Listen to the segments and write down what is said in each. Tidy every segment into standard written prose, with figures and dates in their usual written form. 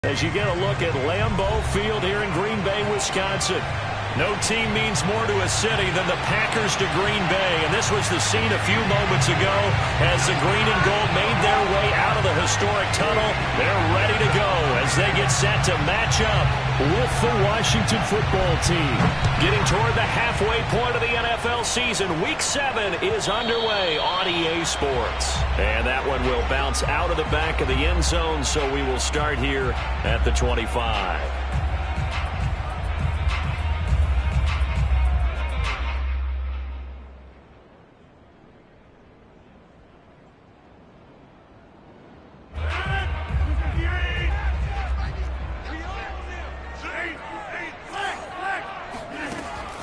As you get a look at Lambeau Field here in Green Bay, Wisconsin. No team means more to a city than the Packers to Green Bay. And this was the scene a few moments ago as the green and gold made their way out of the historic tunnel. They're ready to go as they get set to match up with the Washington football team. Getting toward the halfway point of the NFL season, Week 7 is underway on EA Sports. And that one will bounce out of the back of the end zone, so we will start here at the 25.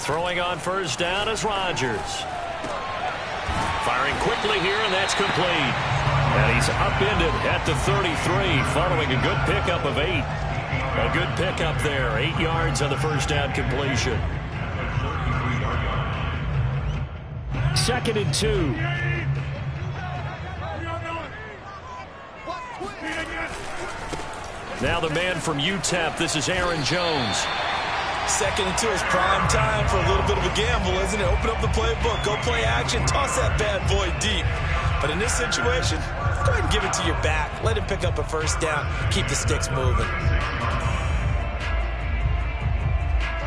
Throwing on first down is Rodgers. Firing quickly here, and that's complete. And he's upended at the 33 following a good pickup of 8. A good pickup there. 8 yards on the first down completion. 2nd and 2. Now the man from UTEP. This is Aaron Jones. 2nd and 2 is prime time for a little bit of a gamble, isn't it? Open up the playbook, go play action, toss that bad boy deep. But in this situation, go ahead and give it to your back. Let him pick up a first down. Keep the sticks moving.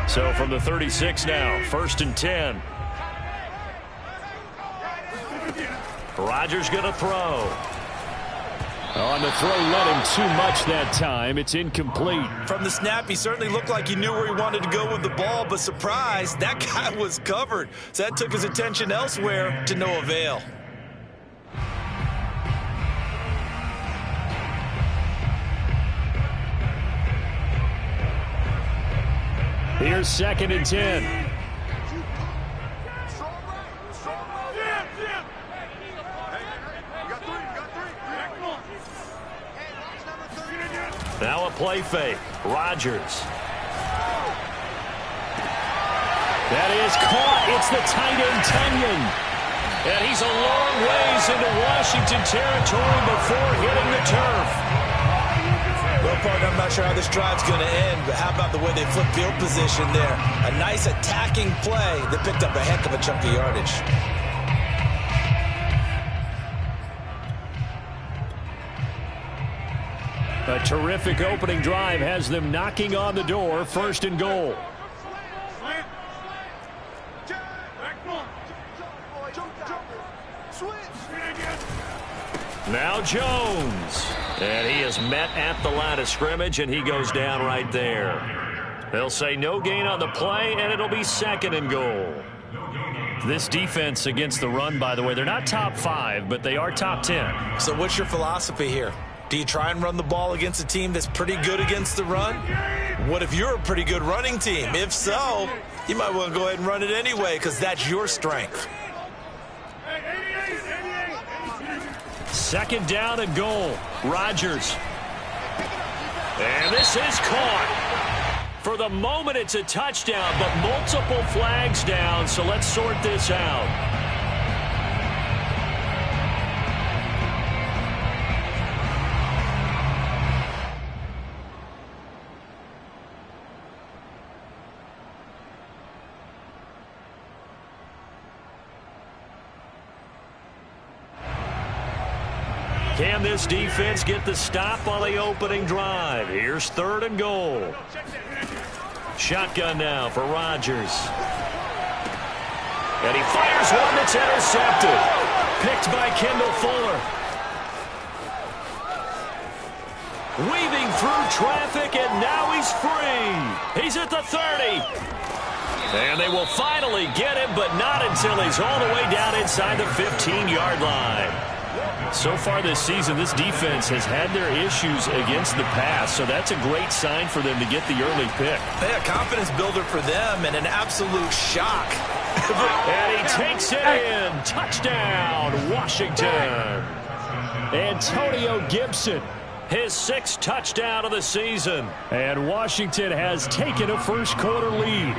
So from the 36 now, 1st and 10. Rodgers going to throw. On the throw, led him too much that time. It's incomplete. From the snap, he certainly looked like he knew where he wanted to go with the ball, but surprise, that guy was covered. So that took his attention elsewhere to no avail. Here's 2nd and 10. Now a play fake. Rodgers. That is caught. It's the tight end, Tunyon. And he's a long ways into Washington territory before hitting the turf. Well, partner, I'm not sure how this drive's going to end, but how about the way they flip field position there? A nice attacking play that picked up a heck of a chunk of yardage. A terrific opening drive has them knocking on the door. 1st and goal. Now Jones. And he is met at the line of scrimmage, and he goes down right there. They'll say no gain on the play, and it'll be 2nd and goal. This defense against the run, by the way, they're not top 5, but they are top 10. So what's your philosophy here? Do you try and run the ball against a team that's pretty good against the run? What if you're a pretty good running team? If so, you might want to go ahead and run it anyway because that's your strength. 2nd down and goal. Rodgers. And this is caught. For the moment, it's a touchdown, but multiple flags down, so let's sort this out. Can this defense get the stop on the opening drive? Here's 3rd and goal. Shotgun now for Rodgers. And he fires one that's intercepted. Picked by Kendall Fuller. Weaving through traffic, and now he's free. He's at the 30. And they will finally get him, but not until he's all the way down inside the 15-yard line. So far this season, this defense has had their issues against the pass, so that's a great sign for them to get the early pick. Yeah, confidence builder for them and an absolute shock. And he takes it in. Touchdown, Washington. Antonio Gibson, his 6th touchdown of the season. And Washington has taken a first-quarter lead.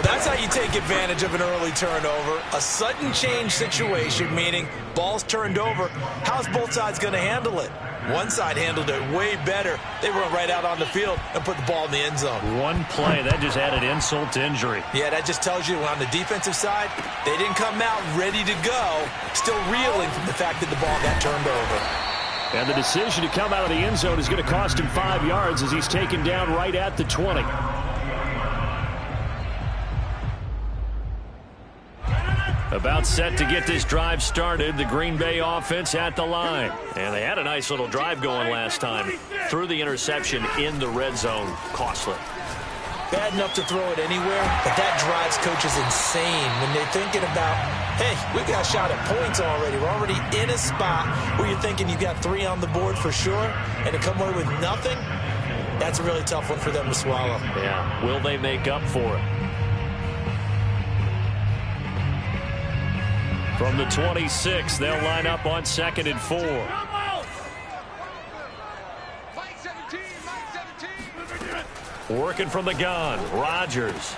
Well, that's how you take advantage of an early turnover. A sudden change situation, meaning ball's turned over. How's both sides going to handle it? One side handled it way better. They run right out on the field and put the ball in the end zone. One play, that just added insult to injury. Yeah, that just tells you on the defensive side, they didn't come out ready to go, still reeling from the fact that the ball got turned over. And the decision to come out of the end zone is going to cost him 5 yards as he's taken down right at the 20. About set to get this drive started, the Green Bay offense at the line. And they had a nice little drive going last time. Threw the interception in the red zone. Costly. Bad enough to throw it anywhere, but that drives coaches insane when they're thinking about, hey, we got a shot at points already. We're already in a spot where you're thinking you got 3 on the board for sure, and to come away with nothing, that's a really tough one for them to swallow. Yeah, will they make up for it? From the 26, they'll line up on 2nd and 4. Working from the gun, Rodgers.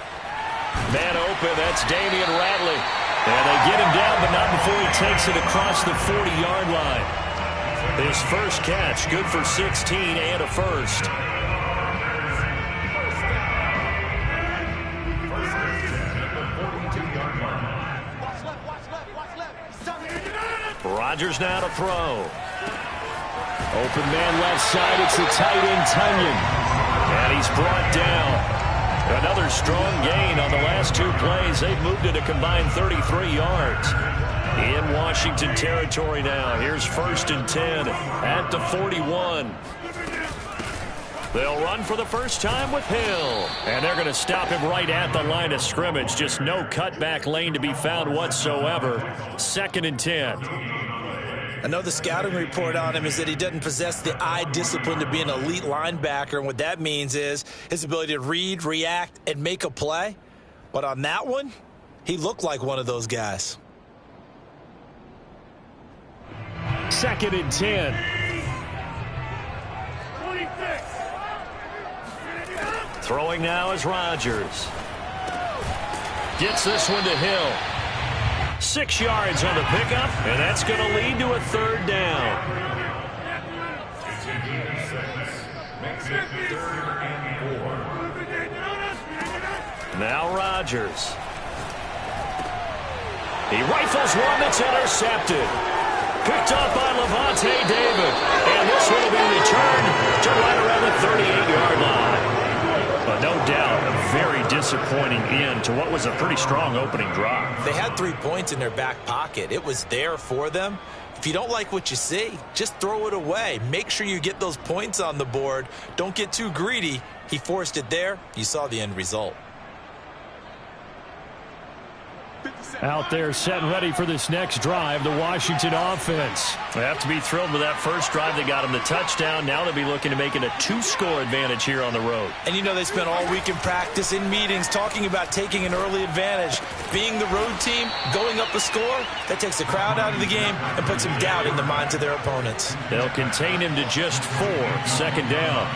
Man open, that's Damian Ratley. And they get him down, but not before he takes it across the 40-yard line. His first catch, good for 16 and a first. Rodgers now to throw. Open man left side. It's the tight end, Tunyon. And he's brought down. Another strong gain on the last 2 plays. They've moved it a combined 33 yards. In Washington territory now. Here's 1st and 10 at the 41. They'll run for the first time with Hill. And they're going to stop him right at the line of scrimmage. Just no cutback lane to be found whatsoever. 2nd and 10. I know the scouting report on him is that he doesn't possess the eye discipline to be an elite linebacker. And what that means is his ability to read, react, and make a play. But on that one, he looked like one of those guys. 2nd and 10. Throwing now is Rodgers. Gets this one to Hill. 6 yards on the pickup, and that's going to lead to a 3rd down. Now Rodgers. He rifles one that's intercepted. Picked up by Levante David. And this one will be returned to right around the 38-yard line. But no doubt, a very disappointing end to what was a pretty strong opening drive. They had 3 points in their back pocket. It was there for them. If you don't like what you see, just throw it away. Make sure you get those points on the board. Don't get too greedy. He forced it there. You saw the end result. Out there set and ready for this next drive, the Washington offense. They have to be thrilled with that first drive. They got them the touchdown. Now they'll be looking to make it a 2-score advantage here on the road. And you know they spent all week in practice, in meetings, talking about taking an early advantage. Being the road team, going up a score, that takes the crowd out of the game and puts some doubt in the minds of their opponents. They'll contain him to just 4. 2nd down.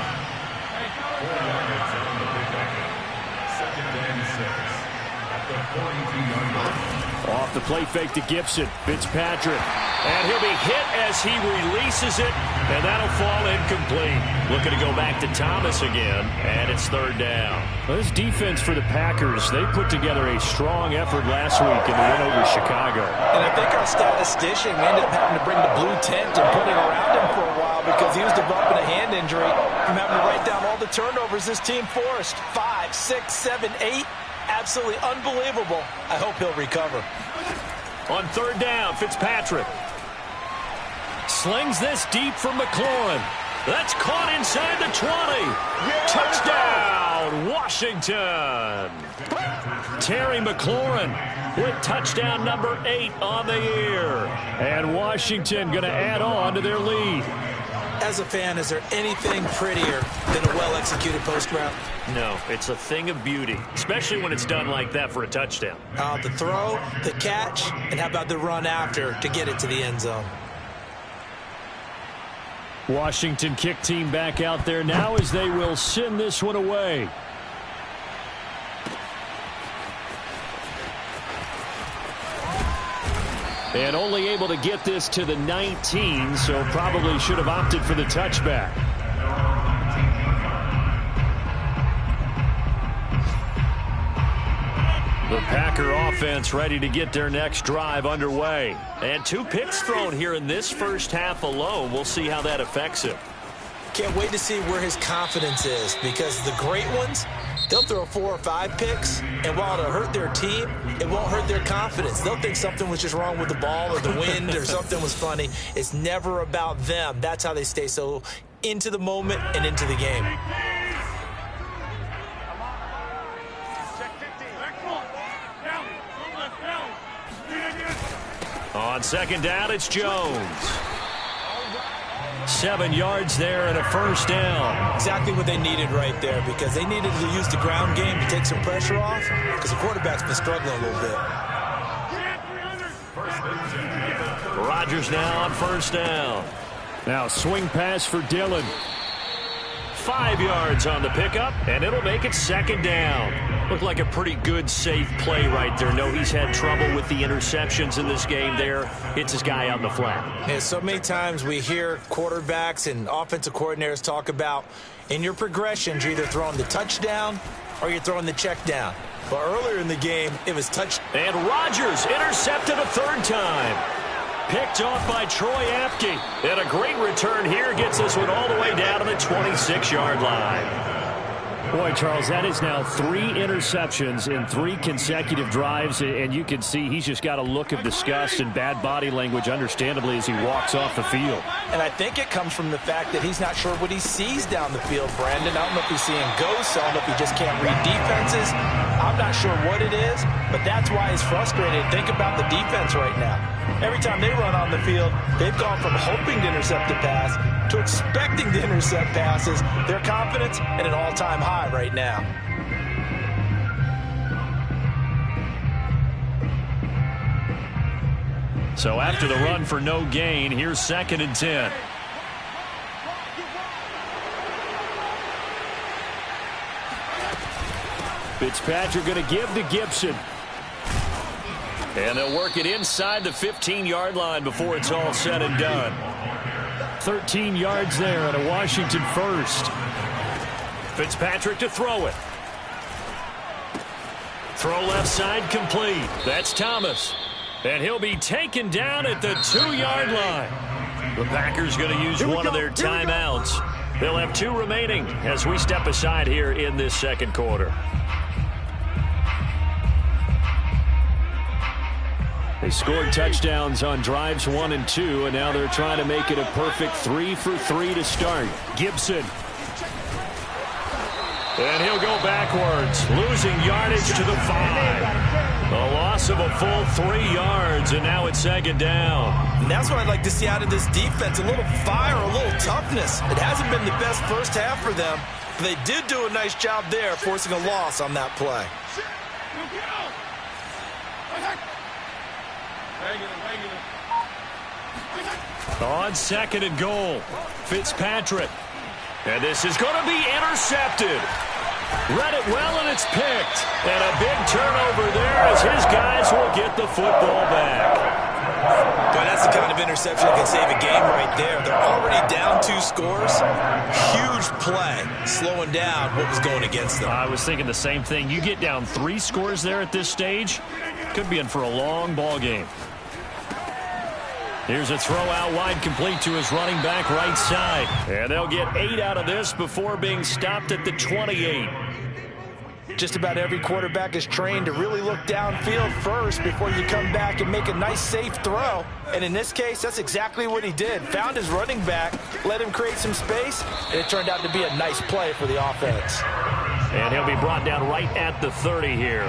Off the play fake to Gibson. Fitzpatrick. And he'll be hit as he releases it. And that'll fall incomplete. Looking to go back to Thomas again. And it's 3rd down. Well, this defense for the Packers, they put together a strong effort last week in the win over Chicago. And I think our statistician ended up having to bring the blue tent and put it around him for a while because he was developing a hand injury from having to write down all the turnovers this team forced. 5, 6, 7, 8. Absolutely unbelievable. I hope he'll recover. On 3rd down, Fitzpatrick slings this deep for McLaurin. That's caught inside the 20. Touchdown, Washington. Terry McLaurin with touchdown number 8 on the year. And Washington going to add on to their lead. As a fan, is there anything prettier than a well-executed post route? No, it's a thing of beauty, especially when it's done like that for a touchdown. The throw, the catch, and how about the run after to get it to the end zone? Washington kick team back out there now as they will send this one away. And only able to get this to the 19, so probably should have opted for the touchback. The Packer offense ready to get their next drive underway. And 2 picks thrown here in this first half alone. We'll see how that affects him. Can't wait to see where his confidence is, because the great ones, they'll throw 4 or 5 picks, and while it'll hurt their team, it won't hurt their confidence. They'll think something was just wrong with the ball or the wind or something was funny. It's never about them. That's how they stay so into the moment and into the game. On second down, it's Jones. 7 yards there and a first down. Exactly what they needed right there, because they needed to use the ground game to take some pressure off, because the quarterback's been struggling a little bit. Rodgers now on first down. Now swing pass for Dillon. 5 yards on the pickup, and it'll make it second down. Looked like a pretty good, safe play right there. No, he's had trouble with the interceptions in this game there. Hits his guy out in the flat. Yeah, so many times we hear quarterbacks and offensive coordinators talk about, in your progressions, you're either throwing the touchdown or you're throwing the check down. But earlier in the game, it was touch. And Rodgers intercepted a 3rd time. Picked off by Troy Apke. And a great return here gets this one all the way down to the 26-yard line. Boy, Charles, that is now 3 interceptions in 3 consecutive drives, and you can see he's just got a look of disgust and bad body language, understandably, as he walks off the field. And I think it comes from the fact that he's not sure what he sees down the field, Brandon. I don't know if he's seeing ghosts. I don't know if he just can't read defenses. I'm not sure what it is, but that's why he's frustrated. Think about the defense right now. Every time they run on the field, they've gone from hoping to intercept a pass to expecting to intercept passes. Their confidence at an all-time high right now. So after the run for no gain, here's 2nd and 10. Fitzpatrick going to give to Gibson. And they'll work it inside the 15-yard line before it's all said and done. 13 yards there at a Washington first. Fitzpatrick to throw it. Throw left side complete. That's Thomas. And he'll be taken down at the 2-yard line. The Packers going to use one of their timeouts. They'll have 2 remaining as we step aside here in this second quarter. They scored touchdowns on drives 1 and 2, and now they're trying to make it a perfect 3 for 3 to start. Gibson. And he'll go backwards, losing yardage to the 5. A loss of a full 3 yards, and now it's second down. And that's what I'd like to see out of this defense, a little fire, a little toughness. It hasn't been the best first half for them, but they did do a nice job there, forcing a loss on that play. On 2nd and goal, Fitzpatrick. And this is going to be intercepted. Read it well, and it's picked. And a big turnover there as his guys will get the football back. Boy, that's the kind of interception that can save a game right there. They're already down 2 scores. Huge play, slowing down what was going against them. I was thinking the same thing. You get down 3 scores there at this stage, could be in for a long ball game. Here's a throw out wide, complete to his running back right side. And they'll get 8 out of this before being stopped at the 28. Just about every quarterback is trained to really look downfield first before you come back and make a nice, safe throw. And in this case, that's exactly what he did. Found his running back, let him create some space, and it turned out to be a nice play for the offense. And he'll be brought down right at the 30 here.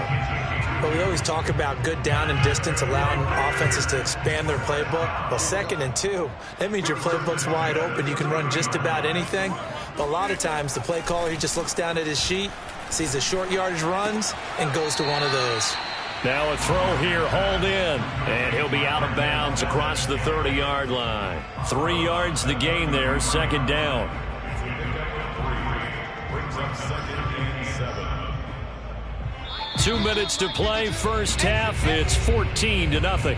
But we always talk about good down and distance, allowing offenses to expand their playbook. Well, 2nd and 2, that means your playbook's wide open. You can run just about anything. But a lot of times, the play caller, he just looks down at his sheet, sees the short yardage runs, and goes to one of those. Now a throw here, hauled in. And he'll be out of bounds across the 30-yard line. 3 yards the gain there, 2nd down. Brings up 2nd and 7. 2 minutes to play, first half. It's 14-0.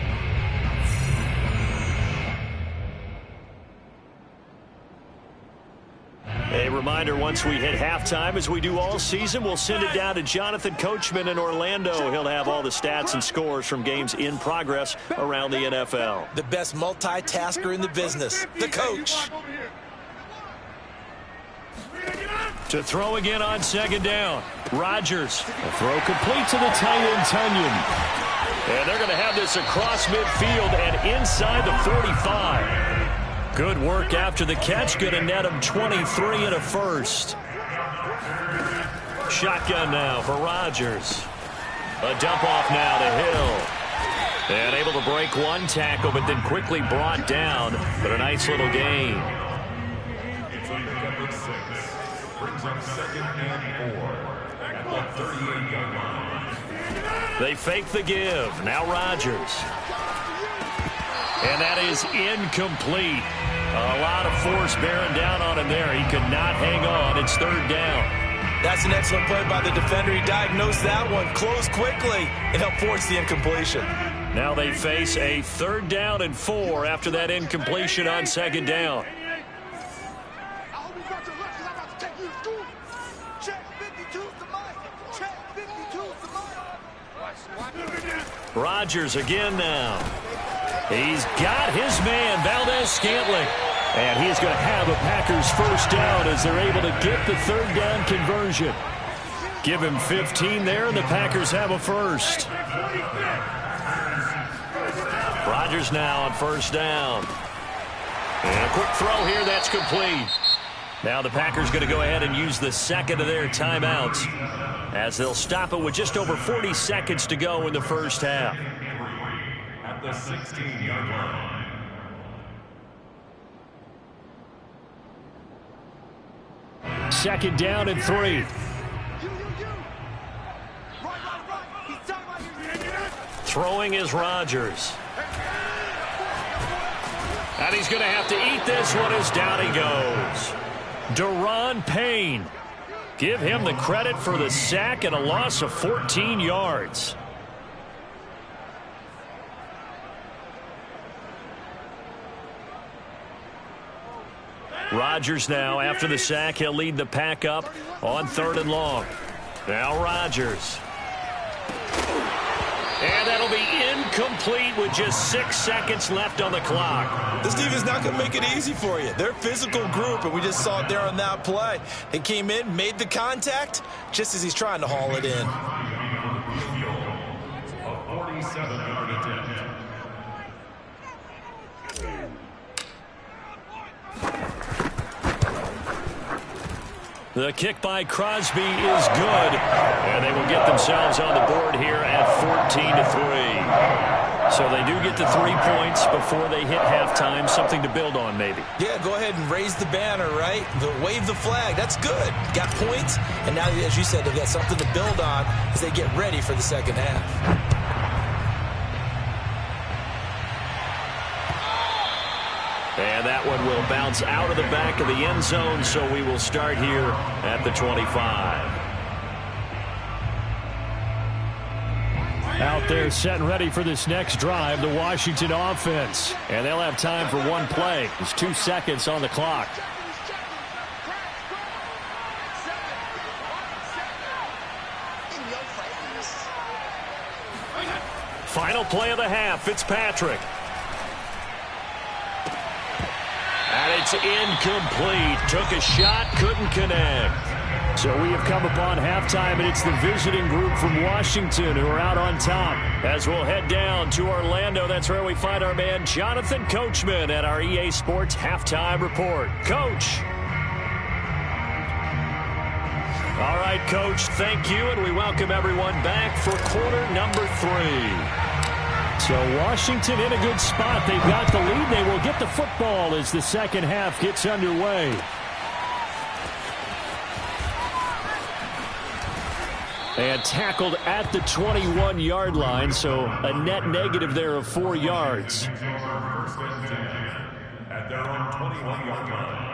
A reminder, once we hit halftime, as we do all season, we'll send it down to Jonathan Coachman in Orlando. He'll have all the stats and scores from games in progress around the NFL. The best multitasker in the business, the coach. To throw again on second down. Rodgers. A throw complete to the tight end, Tunyon. And they're going to have this across midfield and inside the 45. Good work after the catch. Going to net him 23 and a first. Shotgun now for Rodgers. A dump off now to Hill. And able to break one tackle, but then quickly brought down. But a nice little gain. It's number 6. Brings up 2nd and 4 at the 38-yard line. They fake the give. Now Rodgers. And that is incomplete. A lot of force bearing down on him there. He could not hang on. It's third down. That's an excellent play by the defender. He diagnosed that one, closed quickly, and helped force the incompletion. Now they face a 3rd down and 4 after that incompletion on second down. Rodgers again now. He's got his man, Valdez-Scantling. And he's going to have a Packers first down as they're able to get the 3rd down conversion. Give him 15 there, and the Packers have a first. Rodgers now on first down. And a quick throw here, that's complete. Now the Packers going to go ahead and use the second of their timeouts as they'll stop it with just over 40 seconds to go in the first half. At the 16-yard line. Second down and 3. Throwing is Rodgers. And he's going to have to eat this one as down he goes. Daron Payne. Give him the credit for the sack and a loss of 14 yards. Rodgers now, after the sack, he'll lead the pack up on 3rd and long. Now Rodgers. And that'll be incomplete with just 6 seconds left on the clock. This defense is not going to make it easy for you. They're a physical group, and we just saw it there on that play. They came in, made the contact, just as he's trying to haul it in. A 47-yard attempt. The kick by Crosby is good, and they will get themselves on the board here at 14-3. So they do get the 3 points before they hit halftime, something to build on maybe. Yeah, go ahead and raise the banner, right? Wave the flag. That's good. Got points, and now, as you said, they've got something to build on as they get ready for the second half. And that one will bounce out of the back of the end zone, so we will start here at the 25. Out there set and ready for this next drive, the Washington offense. And they'll have time for one play. There's 2 seconds on the clock. Final play of the half, Fitzpatrick. And it's incomplete. Took a shot, couldn't connect. So we have come upon halftime, and it's the visiting group from Washington who are out on top. As we'll head down to Orlando, that's where we find our man Jonathan Coachman at our EA Sports Halftime Report. Coach. All right, Coach, thank you, and we welcome everyone back for quarter number 3. So Washington in a good spot. They've got the lead. They will get the football as the second half gets underway. And tackled at the 21-yard line, so a net negative there of 4 yards. First and 10 at their own 21-yard line.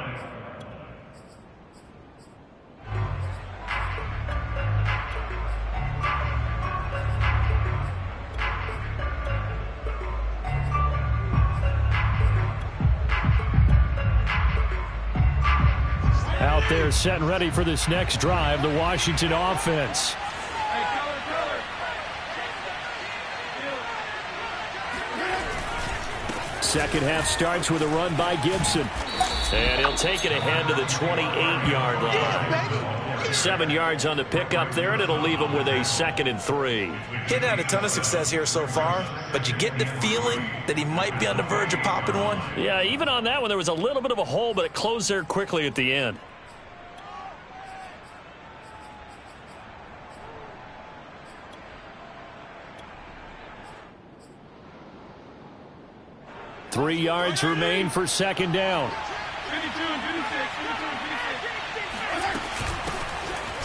Out there set and ready for this next drive, the Washington offense. Second half starts with a run by Gibson. And he'll take it ahead to the 28-yard line. 7 yards on the pickup there, and it'll leave him with a 2nd and 3. He hadn't had a ton of success here so far, but you get the feeling that he might be on the verge of popping one. Yeah, even on that one, there was a little bit of a hole, but it closed there quickly at the end. Three yards remain for second down.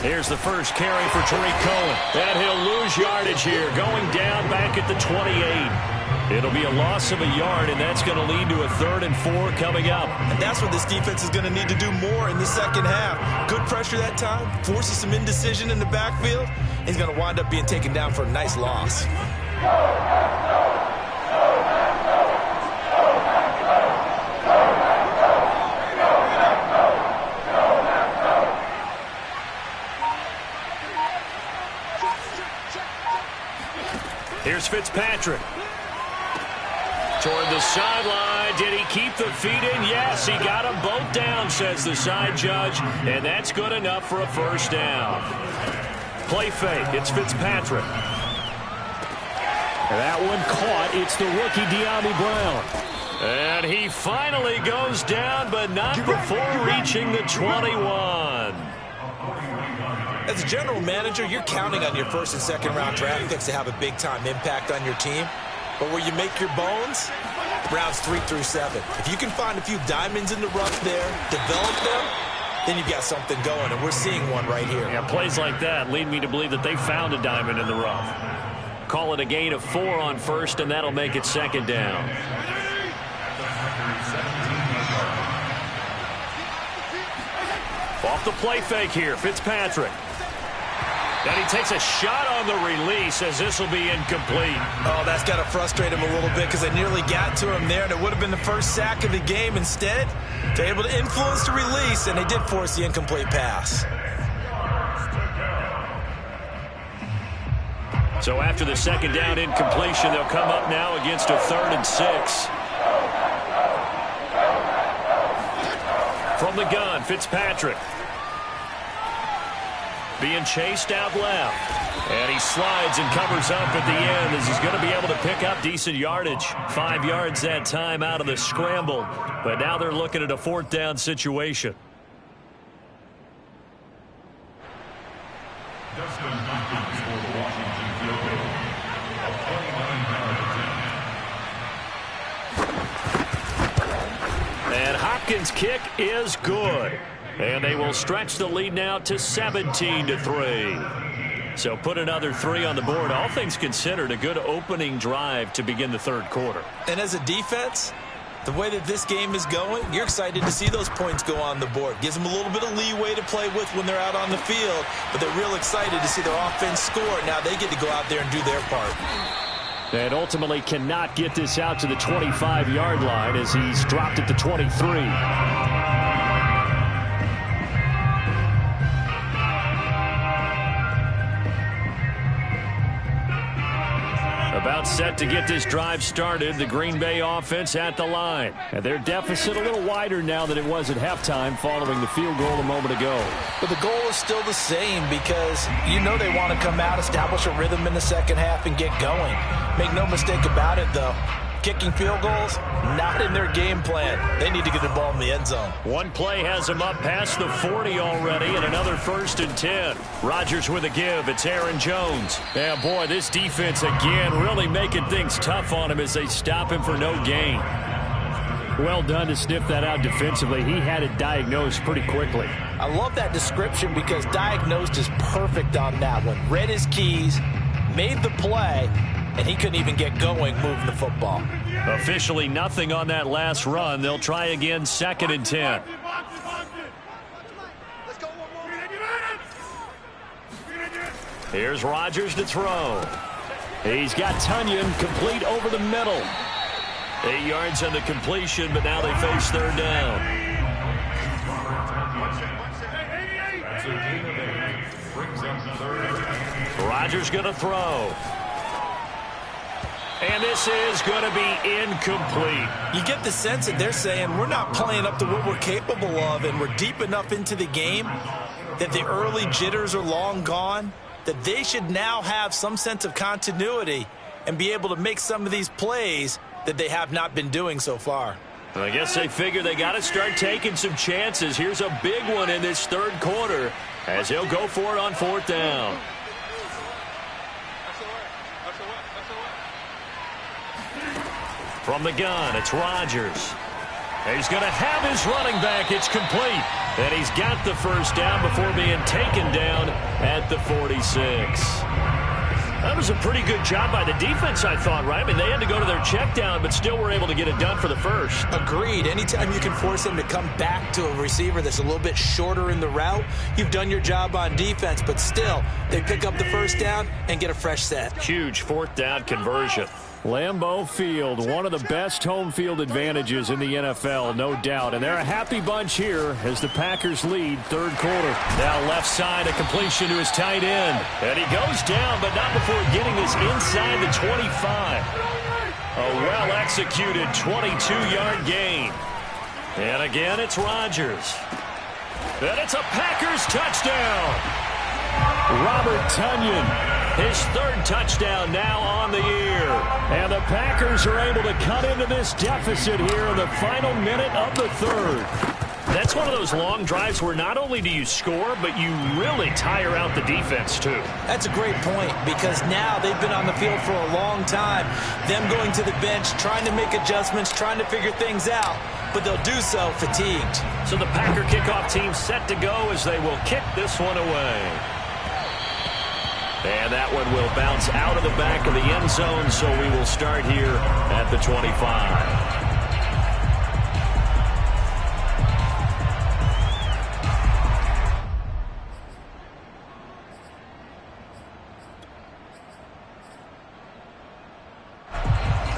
Here's the first carry for Tariq Cohen. And he'll lose yardage here, going down back at the 28. It'll be a loss of a yard, and that's going to lead to a 3rd and 4 coming up. And that's what this defense is going to need to do more in the second half. Good pressure that time, forces some indecision in the backfield. He's going to wind up being taken down for a nice loss. Here's Fitzpatrick. Toward the sideline. Did he keep the feet in? Yes, he got them both down, says the side judge. And that's good enough for a first down. Play fake. It's Fitzpatrick. And that one caught. It's the rookie De'Ami Brown. And he finally goes down, but not before reaching the 21. As a general manager, you're counting on your first and second round draft picks to have a big-time impact on your team. But where you make your bones, rounds 3 through 7. If you can find a few diamonds in the rough there, develop them, then you've got something going, and we're seeing one right here. Yeah, plays like that lead me to believe that they found a diamond in the rough. Call it a gain of 4 on first, and that'll make it second down. Off the play fake here, Fitzpatrick. And he takes a shot on the release as this will be incomplete. Oh, that's got to frustrate him a little bit because they nearly got to him there, and it would have been the first sack of the game. Instead, they're able to influence the release, and they did force the incomplete pass. So after the second down incompletion, they'll come up now against a 3rd and 6. From the gun, Fitzpatrick. Being chased out left. And he slides and covers up at the end as he's going to be able to pick up decent yardage. 5 yards that time out of the scramble. But now they're looking at a 4th down situation. And Hopkins' kick is good. And they will stretch the lead now to 17-3. So put another 3 on the board. All things considered, a good opening drive to begin the 3rd quarter. And as a defense, the way that this game is going, you're excited to see those points go on the board. Gives them a little bit of leeway to play with when they're out on the field. But they're real excited to see their offense score. Now they get to go out there and do their part. And ultimately cannot get this out to the 25-yard line as he's dropped at the 23. About set to get this drive started. The Green Bay offense at the line. And their deficit a little wider now than it was at halftime following the field goal a moment ago. But the goal is still the same because you know they want to come out, establish a rhythm in the second half, and get going. Make no mistake about it, though. Kicking field goals, not in their game plan. They need to get the ball in the end zone. One play has them up past the 40 already, and another 1st and 10. Rodgers with a give. It's Aaron Jones. Yeah, boy, this defense again really making things tough on him as they stop him for no gain. Well done to sniff that out defensively. He had it diagnosed pretty quickly. I love that description because diagnosed is perfect on that one. Read his keys, made the play, and he couldn't even get going moving the football. Officially nothing on that last run. They'll try again 2nd and 10. Here's Rodgers to throw. He's got Tunyon complete over the middle. 8 yards on the completion, but now they face 3rd down. As a gain of 8 brings up third and Rodgers going to throw. And this is going to be incomplete. You get the sense that they're saying we're not playing up to what we're capable of, and we're deep enough into the game that the early jitters are long gone, that they should now have some sense of continuity and be able to make some of these plays that they have not been doing so far. I guess they figure they got to start taking some chances. Here's a big one in this third quarter as he'll go for it on fourth down. From the gun, it's Rodgers. He's going to have his running back. It's complete. And he's got the first down before being taken down at the 46. That was a pretty good job by the defense, I thought, right? I mean, they had to go to their check down, but still were able to get it done for the first. Agreed. Anytime you can force them to come back to a receiver that's a little bit shorter in the route, you've done your job on defense, but still, they pick up the first down and get a fresh set. Huge fourth down conversion. Lambeau Field, one of the best home field advantages in the NFL, no doubt. And they're a happy bunch here as the Packers lead third quarter. Now left side, a completion to his tight end. And he goes down, but not before getting this inside the 25. A well-executed 22-yard gain. And again, it's Rodgers. And it's a Packers touchdown. Robert Tonyan. His third touchdown now on the year. And the Packers are able to cut into this deficit here in the final minute of the third. That's one of those long drives where not only do you score, but you really tire out the defense, too. That's a great point, because now they've been on the field for a long time. Them going to the bench, trying to make adjustments, trying to figure things out, but they'll do so fatigued. So the Packer kickoff team set to go as they will kick this one away. And that one will bounce out of the back of the end zone, so we will start here at the 25.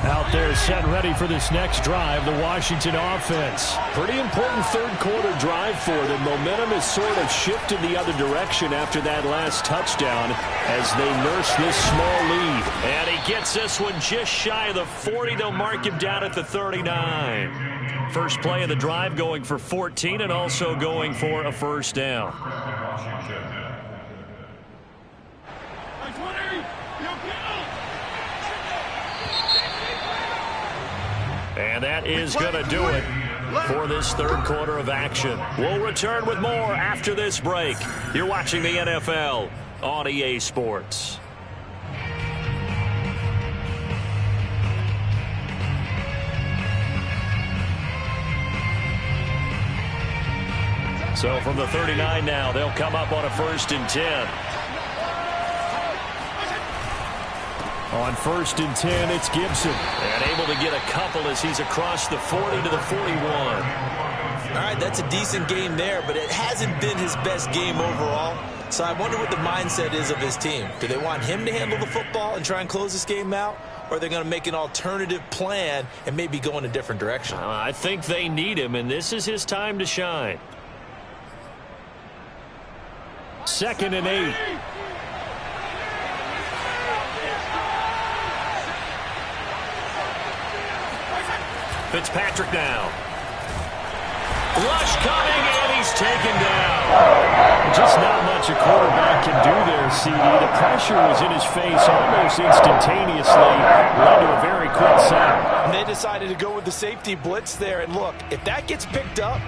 Out there set ready for this next drive, the Washington offense. Pretty important third quarter drive for them. Momentum has sort of shifted the other direction after that last touchdown as they nurse this small lead. And he gets this one just shy of the 40. They'll mark him down at the 39. First play of the drive going for 14 and also going for a first down. And that is going to do it for this third quarter of action. We'll return with more after this break. You're watching the NFL on EA Sports. So from the 39 now, they'll come up on a 1st and 10. On 1st and 10, it's Gibson. And able to get a couple as he's across the 40 to the 41. All right, that's a decent game there, but it hasn't been his best game overall. So I wonder what the mindset is of his team. Do they want him to handle the football and try and close this game out? Or are they going to make an alternative plan and maybe go in a different direction? I think they need him, and this is his time to shine. 2nd and 8. Fitzpatrick now. Rush coming, and he's taken down. Just not much a quarterback can do there, CD. The pressure was in his face almost instantaneously. Led to a very quick sack. And they decided to go with the safety blitz there. And look, if that gets picked up,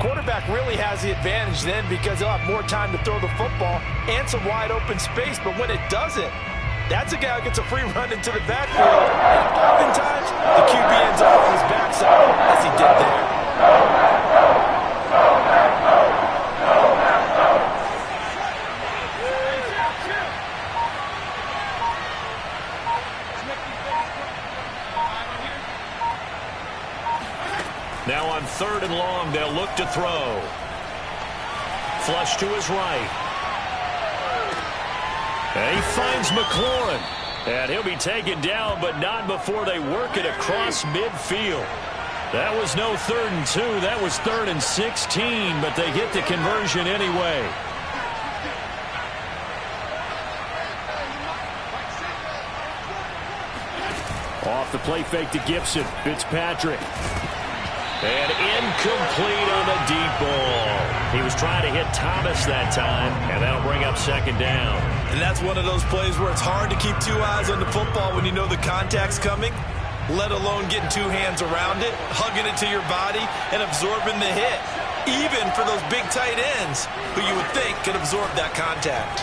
quarterback really has the advantage then because he'll have more time to throw the football and some wide open space. But when it doesn't, that's a guy who gets a free run into the backfield. And oftentimes, the QB ends up on his backside, as he did there. Now on 3rd and long, they'll look to throw. Flush to his right. And he finds McLaurin. And he'll be taken down, but not before they work it across midfield. That was no 3rd and 2. That was 3rd and 16, but they get the conversion anyway. Off the play fake to Gibson. Fitzpatrick. And incomplete on the deep ball. He was trying to hit Thomas that time, and that'll bring up second down. And that's one of those plays where it's hard to keep two eyes on the football when you know the contact's coming, let alone getting two hands around it, hugging it to your body, and absorbing the hit, even for those big tight ends who you would think could absorb that contact.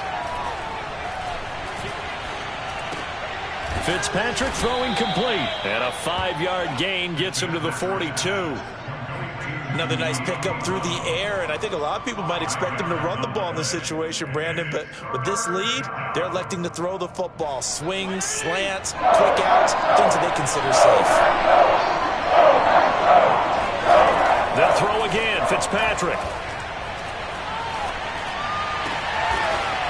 Fitzpatrick throwing complete. And a 5-yard gain gets him to the 42. Another nice pickup through the air, and I think a lot of people might expect him to run the ball in this situation, Brandon, but with this lead, they're electing to throw the football. Swings, slants, quick outs, things that they consider safe. They'll throw again, Fitzpatrick.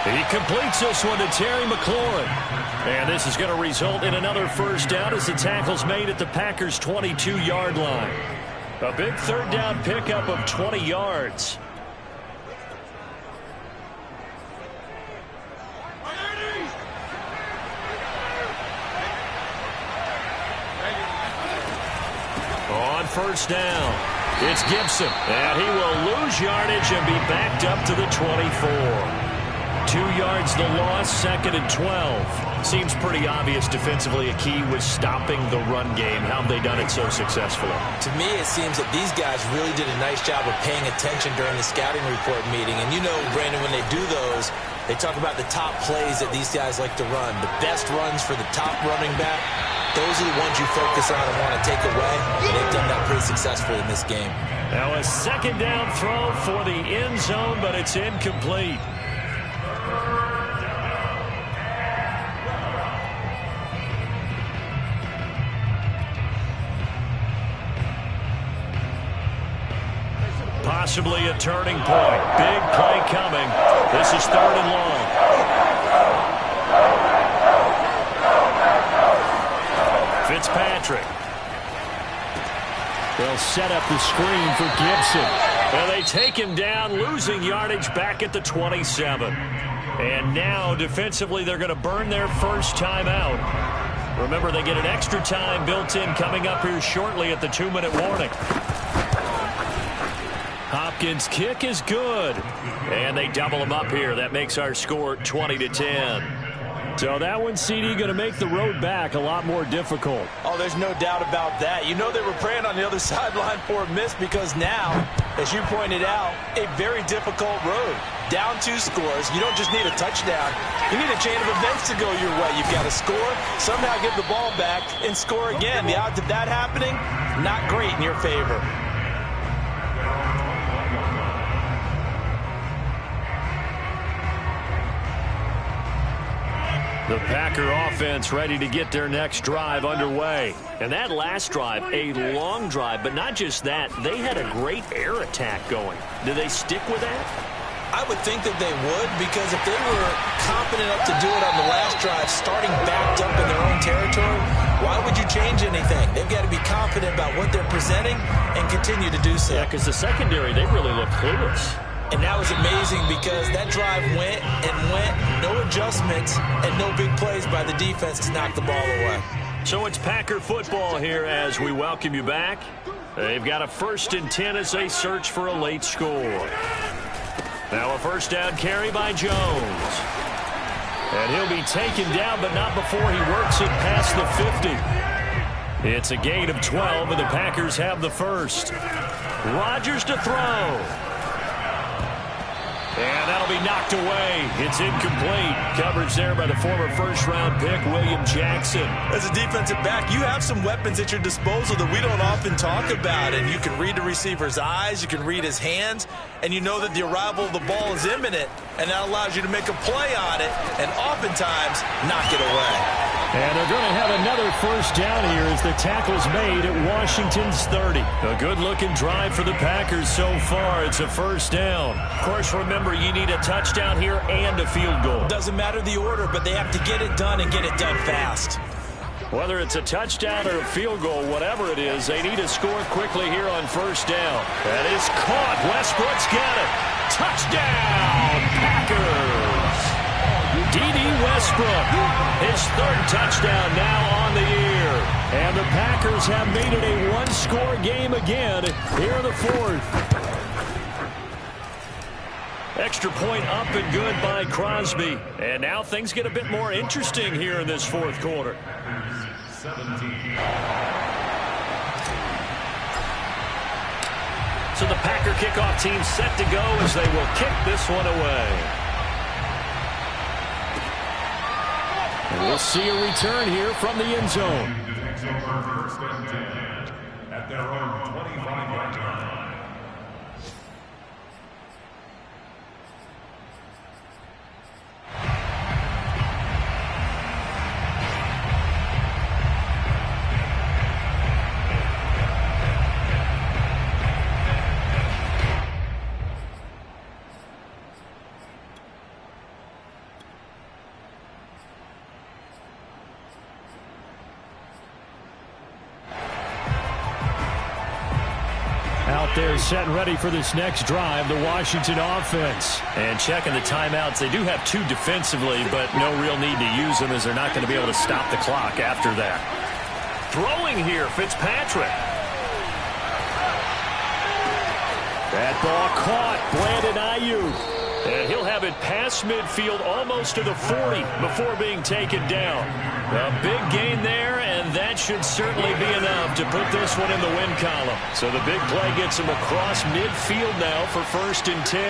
He completes this one to Terry McLaurin. And this is going to result in another first down as the tackle's made at the Packers' 22-yard line. A big third down pickup of 20 yards. On first down, it's Gibson. And he will lose yardage and be backed up to the 24. 2 yards the loss, 2nd and 12. Seems pretty obvious defensively a key was stopping the run game. How have they done it so successfully? To me, it seems that these guys really did a nice job of paying attention during the scouting report meeting. And you know, Brandon, when they do those, they talk about the top plays that these guys like to run. The best runs for the top running back, those are the ones you focus on and want to take away. And they've done that pretty successfully in this game. Now a second down throw for the end zone, but it's incomplete. Possibly a turning point. Big play coming. This is 3rd and long. Fitzpatrick. They'll set up the screen for Gibson. And they take him down, losing yardage back at the 27. And now, defensively, they're going to burn their first timeout. Remember, they get an extra time built in coming up here shortly at the 2-minute warning. Hopkins' kick is good. And they double him up here. That makes our score 20-10. So that one, CD, going to make the road back a lot more difficult. Oh, there's no doubt about that. You know they were praying on the other sideline for a miss because now, as you pointed out, a very difficult road. Down 2 scores. You don't just need a touchdown. You need a chain of events to go your way. You've got to score, somehow get the ball back, and score again. The odds of that happening, not great in your favor. The Packer offense ready to get their next drive underway. And that last drive, a long drive, but not just that. They had a great air attack going. Do they stick with that? I would think that they would, because if they were confident enough to do it on the last drive, starting backed up in their own territory, why would you change anything? They've got to be confident about what they're presenting and continue to do so. Yeah, because the secondary, they really look clueless. And that was amazing because that drive went and went, no adjustments, and no big plays by the defense to knock the ball away. So it's Packer football here as we welcome you back. They've got a 1st and 10 as they search for a late score. Now a first down carry by Jones. And he'll be taken down, but not before he works it past the 50. It's a gain of 12, and the Packers have the first. Rodgers to throw. And that'll be knocked away. It's incomplete. Coverage there by the former first-round pick, William Jackson. As a defensive back, you have some weapons at your disposal that we don't often talk about. And you can read the receiver's eyes, you can read his hands, and you know that the arrival of the ball is imminent. And that allows you to make a play on it and oftentimes knock it away. And they're going to have another first down here as the tackle's made at Washington's 30. A good-looking drive for the Packers so far. It's a first down. Of course, remember, you need a touchdown here and a field goal. Doesn't matter the order, but they have to get it done and get it done fast. Whether it's a touchdown or a field goal, whatever it is, they need to score quickly here on first down. That is caught. Westbrook's got it. Touchdown, Packers. D.D. Westbrook, his 3rd touchdown now on the year. And the Packers have made it a one-score game again here in the fourth. Extra point up and good by Crosby. And now things get a bit more interesting here in this fourth quarter. 17. So the Packer kickoff team set to go as they will kick this one away. And we'll see a return here from the end zone. First and 10 at their own 25-yard line. Out there set and ready for this next drive, the Washington offense. And checking the timeouts, they do have two defensively, but no real need to use them as they're not going to be able to stop the clock after that. Throwing here, Fitzpatrick. That ball caught, Brandon Ayuk. And he'll have it past midfield almost to the 40 before being taken down. A big gain there, and that should certainly be enough to put this one in the win column. So the big play gets him across midfield now for 1st and 10.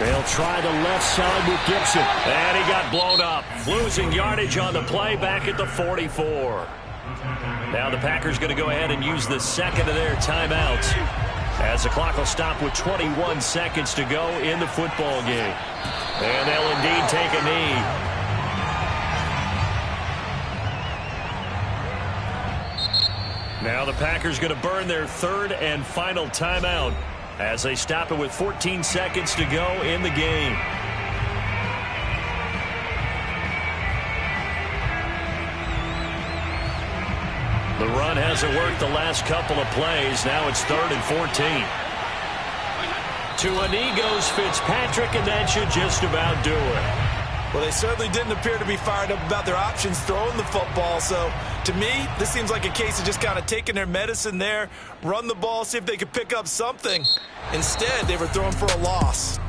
They'll try the left side with Gibson. And he got blown up. Losing yardage on the play back at the 44. Now the Packers going to go ahead and use the second of their timeouts as the clock will stop with 21 seconds to go in the football game. And they'll indeed take a knee. Now the Packers going to burn their third and final timeout as they stop it with 14 seconds to go in the game. The run hasn't worked the last couple of plays. Now it's 3rd and 14. To a knee goes Fitzpatrick, and that should just about do it. Well, they certainly didn't appear to be fired up about their options throwing the football. So, to me, this seems like a case of just kind of taking their medicine there, run the ball, see if they could pick up something. Instead, they were throwing for a loss.